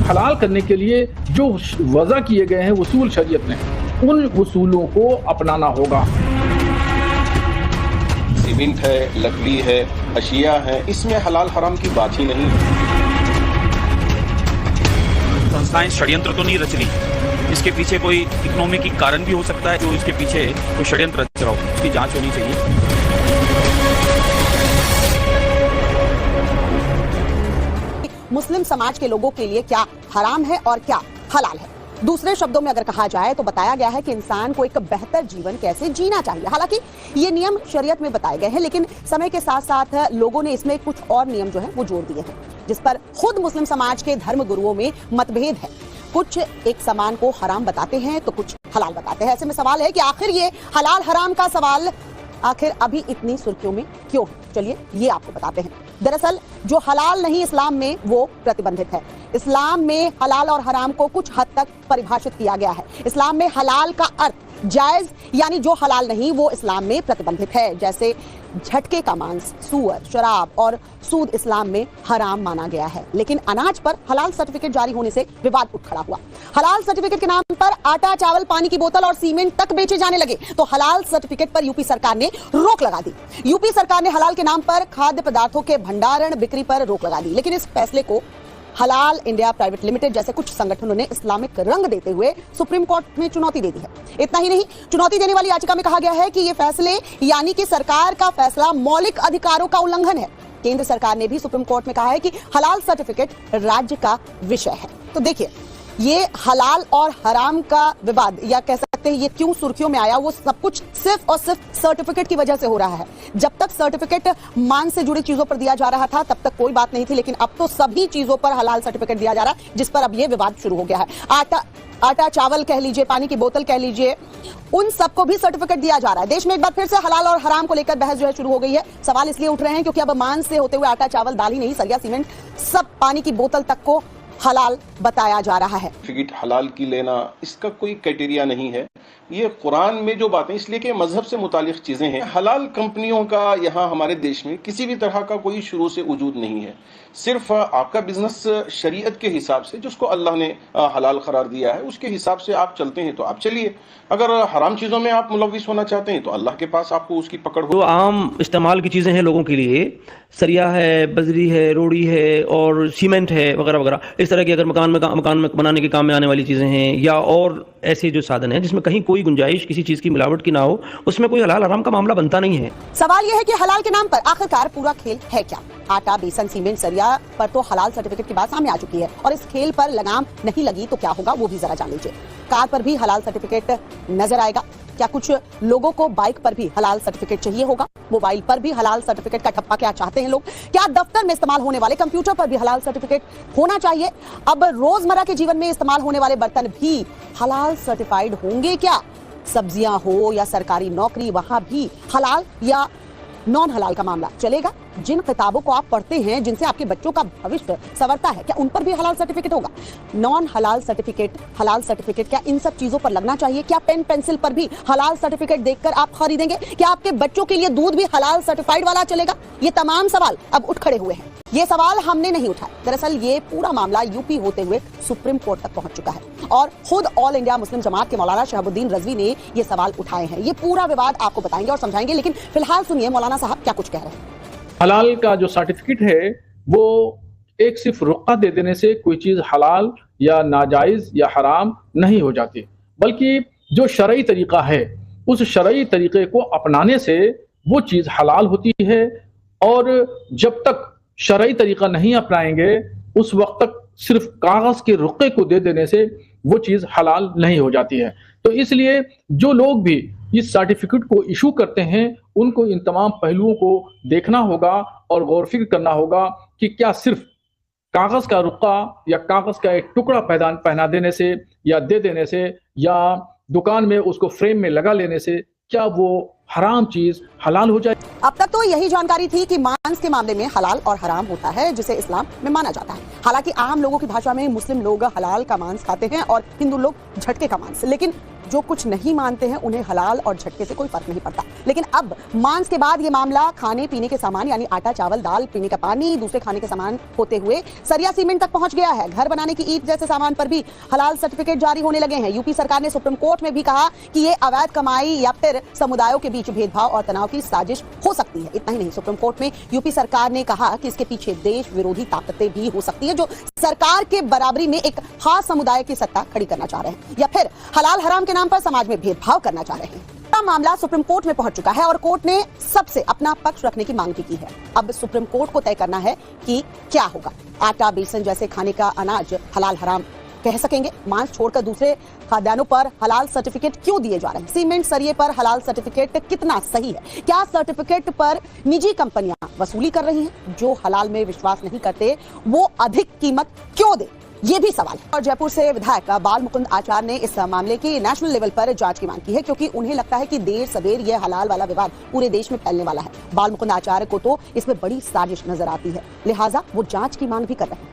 हलाल करने के लिए जो वज़ा किए गए हैं उसूल शरीयत में, उन उसूलों को अपनाना होगा। सीमेंट है, लकड़ी है, अशिया है, इसमें हलाल हराम की बात ही नहीं। संस्थाएं षड्यंत्र तो नहीं रच रही, इसके पीछे कोई इकोनॉमिक कारण भी हो सकता है, जो इसके पीछे कोई षड्यंत्र रच रहा हो, उसकी जांच होनी चाहिए। मुस्लिम समाज के लोगों के लिए क्या हराम है और क्या हलाल है। दूसरे शब्दों में अगर कहा जाए तो बताया गया है कि इंसान को एक बेहतर जीवन कैसे जीना चाहिए। हालांकि ये नियम शरीयत में बताए गए हैं, लेकिन समय के साथ साथ लोगों ने इसमें कुछ और नियम जो है वो जोड़ दिए हैं, जिस पर खुद मुस्लिम समाज के धर्म गुरुओं में मतभेद है। कुछ एक समान को हराम बताते हैं तो कुछ हलाल बताते हैं। ऐसे में सवाल है कि आखिर ये हलाल हराम का सवाल आखिर अभी इतनी सुर्खियों में क्यों है? चलिए ये आपको बताते हैं। दरअसल जो हलाल नहीं इस्लाम में वो प्रतिबंधित है। इस्लाम में हलाल और हराम को कुछ हद तक परिभाषित किया गया है। इस्लाम में हलाल का अर्थ जायज, यानी जो हलाल नहीं वो इस्लाम में प्रतिबंधित है। जैसे झटके का मांस, सूअर, शराब और सूद इस्लाम में हराम माना गया है। लेकिन अनाज पर हलाल सर्टिफिकेट जारी होने से विवाद उठ खड़ा हुआ। हलाल सर्टिफिकेट के नाम पर आटा, चावल, पानी की बोतल और सीमेंट तक बेचे जाने लगे तो हलाल सर्टिफिकेट पर यूपी सरकार ने रोक लगा दी। यूपी सरकार ने हलाल के नाम पर खाद्य पदार्थों के भंडारण, बिक्री पर रोक लगा दी। लेकिन इस फैसले को हलाल इंडिया प्राइवेट लिमिटेड जैसे कुछ संगठनों ने इस्लामिक रंग देते हुए सुप्रीम कोर्ट में चुनौती दे दी है। इतना ही नहीं, चुनौती देने वाली याचिका में कहा गया है कि ये फैसले यानी कि सरकार का फैसला मौलिक अधिकारों का उल्लंघन है। केंद्र सरकार ने भी सुप्रीम कोर्ट में कहा है कि हलाल सर्टिफिकेट राज्य का विषय है। तो देखिए, ये हलाल और हराम का विवाद, या कह सकते हैं ये क्यों सुर्खियों में आया, वो सब कुछ सिर्फ और सिर्फ सर्टिफिकेट की वजह से हो रहा है। जब तक सर्टिफिकेट मान से जुड़ी चीजों पर दिया जा रहा था तब तक कोई बात नहीं थी, लेकिन अब तो सभी चीजों पर हलाल सर्टिफिकेट दिया जा रहा है, जिस पर अब ये विवाद शुरू हो गया है। आटा, चावल कह लीजिए, पानी की बोतल कह लीजिए, उन सबको भी सर्टिफिकेट दिया जा रहा है। देश में एक बार फिर से हलाल और हराम को लेकर बहस जो है शुरू हो गई है। सवाल इसलिए उठ रहे हैं क्योंकि अब मान से होते हुए आटा, चावल, दाल ही नहीं, सरिया, सीमेंट, सब पानी की बोतल तक को हलाल बताया जा रहा है। सर्टिफिकेट हलाल की लेना, इसका कोई क्राइटेरिया नहीं है। ये कुरान में जो बातें, इसलिए कि मजहब से मुतालिक चीजें हैं। हलाल कंपनियों का यहाँ हमारे देश में किसी भी तरह का कोई शुरू से वजूद नहीं है। सिर्फ आपका बिजनेस शरीयत के हिसाब से, जिसको अल्लाह ने हलाल करार दिया है, उसके हिसाब से आप चलते हैं तो आप चलिए। अगर हराम चीज़ों में आप मुलविस होना चाहते हैं तो अल्लाह के पास आपको उसकी पकड़ हो। जो आम इस्तेमाल की चीज़ें हैं लोगों के लिए, सरिया है, बजरी है, रोड़ी है और सीमेंट है वगैरह वगैरह, इस तरह की अगर मकान में बनाने के काम में आने वाली चीज़ें हैं, या और ऐसे जो साधन हैं जिसमें कहीं कोई गुंजाइश किसी चीज़ की मिलावट की ना हो, उसमें कोई हलाल हराम का मामला बनता नहीं है। सवाल यह है कि हलाल के नाम पर आखिरकार पूरा खेल है क्या? आटा, बेसन, सीमेंट, सरिया पर तो हलाल सर्टिफिकेट की बात सामने आ चुकी है, और इस खेल पर लगाम नहीं लगी तो क्या होगा वो भी जरा जान लीजिए। कार पर भी हलाल सर्टिफिकेट नजर आएगा क्या? कुछ लोगों को बाइक पर भी हलाल सर्टिफिकेट चाहिए होगा। मोबाइल पर भी हलाल सर्टिफिकेट का ठप्पा क्या चाहते हैं लोग? क्या दफ्तर में इस्तेमाल होने वाले कंप्यूटर पर भी हलाल सर्टिफिकेट होना चाहिए? अब रोजमर्रा के जीवन में इस्तेमाल होने वाले बर्तन भी हलाल सर्टिफाइड होंगे क्या? सब्जियां हो या सरकारी नौकरी, वहां भी हलाल या नॉन हलाल का मामला चलेगा? जिन किताबों को आप पढ़ते हैं, जिनसे आपके बच्चों का भविष्य संवरता है, क्या उन पर भी हलाल सर्टिफिकेट होगा? नॉन हलाल सर्टिफिकेट, हलाल सर्टिफिकेट, क्या इन सब चीजों पर लगना चाहिए? क्या पेन पेंसिल पर भी हलाल सर्टिफिकेट देखकर आप खरीदेंगे? क्या आपके बच्चों के लिए दूध भी हलाल सर्टिफाइड वाला चलेगा? ये तमाम सवाल अब उठ खड़े हुए हैं। ये सवाल हमने नहीं उठाए। दरअसल ये पूरा मामला यूपी होते हुए सुप्रीम कोर्ट तक पहुंच चुका है, और खुद ऑल इंडिया मुस्लिम जमात के मौलाना शहाबुद्दीन रजवी ने ये सवाल उठाए हैं। ये पूरा विवाद आपको बताएंगे और समझाएंगे, लेकिन फिलहाल सुनिए मौलाना साहब क्या कुछ कह रहे हैं। हलाल का जो सर्टिफिकेट है वो एक सिर्फ रुक्का दे देने से कोई चीज़ हलाल या नाजायज़ या हराम नहीं हो जाती, बल्कि जो शरई तरीका है उस शरई तरीके को अपनाने से वो चीज़ हलाल होती है। और जब तक शरई तरीका नहीं अपनाएंगे उस वक्त तक सिर्फ कागज़ के रुक्के को दे देने से वो चीज़ हलाल नहीं हो जाती है। तो इसलिए जो लोग भी इस सर्टिफिकेट को इशू करते हैं उनको इन तमाम पहलुओं को देखना होगा और गौर फिक्र करना होगा कि क्या सिर्फ कागज़ का रुक्का या कागज़ का एक टुकड़ा पहना देने से या दे देने से या दुकान में उसको फ्रेम में लगा लेने से क्या वो हराम चीज हलाल हो जाए? अब तक तो यही जानकारी थी कि मांस के मामले में हलाल और हराम होता है, जिसे इस्लाम में माना जाता है। हालांकि आम लोगों की भाषा में मुस्लिम लोग हलाल का मांस खाते हैं और हिंदू लोग झटके का मांस। लेकिन जो कुछ नहीं मानते हैं उन्हें हलाल और झटके से कोई फर्क नहीं पड़ता। लेकिन अब मांस के बाद ये मामला खाने पीने के सामान यानी आटा, चावल, दाल, पीने का पानी, दूसरे खाने के सामान होते हुए सरिया सीमेंट तक पहुंच गया है। घर बनाने की ईंट जैसे सामान पर भी हलाल सर्टिफिकेट जारी होने लगे हैं। यूपी सरकार ने सुप्रीम कोर्ट में भी कहा कि ये अवैध कमाई या फिर समुदायों के बीच भेदभाव और तनाव की साजिश हो सकती है। इतना ही नहीं, सुप्रीम कोर्ट में यूपी सरकार ने कहा कि इसके पीछे देश विरोधी ताकतें भी हो सकती है जो सरकार के बराबरी में एक खास समुदाय की सत्ता खड़ी करना चाह रहे हैं या फिर हलाल हराम के नाम पर समाज में भेदभाव करना चाह रहे हैं। मामला सुप्रीम कोर्ट में पहुंच चुका है और कोर्ट ने सबसे अपना पक्ष रखने की मांग भी की है। अब सुप्रीम कोर्ट को तय करना है कि क्या होगा। आटा, बेसन जैसे खाने का अनाज हलाल हराम कह सकेंगे? मांस छोड़कर दूसरे खाद्यान्नों पर हलाल सर्टिफिकेट क्यों दिए जा रहे हैं? सीमेंट, सरिये पर हलाल सर्टिफिकेट कितना सही है? क्या सर्टिफिकेट पर निजी कंपनियां वसूली कर रही हैं? जो हलाल में विश्वास नहीं करते वो अधिक कीमत क्यों दे, ये भी सवाल है। और जयपुर से विधायक बाल मुकुंद आचार्य ने इस मामले की नेशनल लेवल पर जांच की मांग की है क्योंकि उन्हें लगता है कि देर सवेर यह हलाल वाला विवाद पूरे देश में फैलने वाला है। बाल मुकुंद आचार्य को तो इसमें बड़ी साजिश नजर आती है, लिहाजा वो जांच की मांग भी कर रहे हैं।